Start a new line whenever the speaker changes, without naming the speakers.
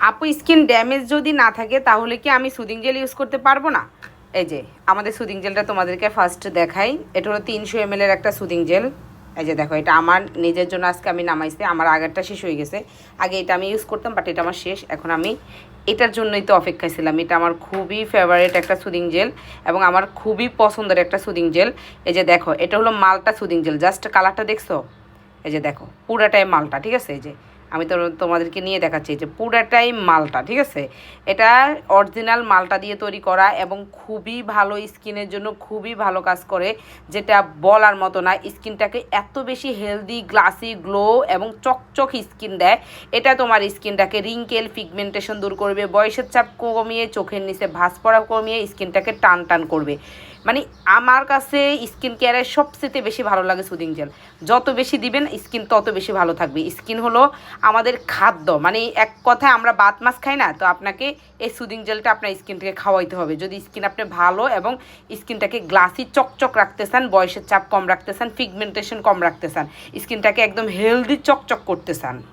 আপু skin damage যদি না থাকে তাহলে কি আমি সুদিং জেল ইউজ করতে পারবো না? এই যে আমাদের সুদিং জেলটা তোমাদেরকে ফার্স্ট দেখাই। এটা হলো 300 ml একটা সুদিং জেল। এই যে দেখো, এটা আমার নিজের জন্য আজকে আমি নামাইছি, আমার আগেরটা শেষ হয়ে গেছে। আগে এটা আমি ইউজ করতাম, বাট এটা আমার শেষ। এখন আমি এটার জন্যই তো অপেক্ষায় ছিলাম। এটা আমার খুবই ফেভারিট একটা সুদিং জেল এবং আমার খুবই পছন্দের একটা সুদিং জেল। এই যে দেখো, এটা হলো মালটা সুদিং জেল। জাস্ট কালারটা দেখছো? এই যে দেখো, পুরাটাই মালটা, ঠিক আছে? এই যে আমি তো তোমাদেরকে নিয়ে দেখাচ্ছি যে পুরাটাই মালটা, ঠিক আছে? এটা অরিজিনাল মালটা দিয়ে তৈরি করা এবং খুবই ভালো, স্কিনের জন্য খুবই ভালো কাজ করে, যেটা বলার মতো না। স্কিনটাকে এত বেশি হেলদি, গ্লাসি, গ্লো এবং চকচক স্কিন দেয়। এটা তোমার স্কিনটাকে রিঙ্কেল, পিগমেন্টেশন দূর করবে, বয়সের চাপ কমিয়ে, চোখের নিচে ভাঁজ পড়া কমিয়ে স্কিনটাকে টান টান করবে। মানে আমার কাছে স্কিন কেয়ারের সবচেয়ে বেশি ভালো লাগে সুদিং জেল। যত বেশি দিবেন স্কিন তত বেশি ভালো থাকবে। স্কিন হলো আমাদের খাদ্য, মানে এক কথায় আমরা ভাত মাছ খাই না, তো আপনাকে এই সুদিং জেলটা আপনার স্কিনটাকে খাওয়াইতে হবে যদি স্কিন আপনি ভালো এবং স্কিনটাকে গ্লাসি চকচক রাখতে চান, বয়সের চাপ কম রাখতে চান, পিগমেন্টেশন কম রাখতে চান, স্কিনটাকে একদম হেলদি চকচক করতে চান।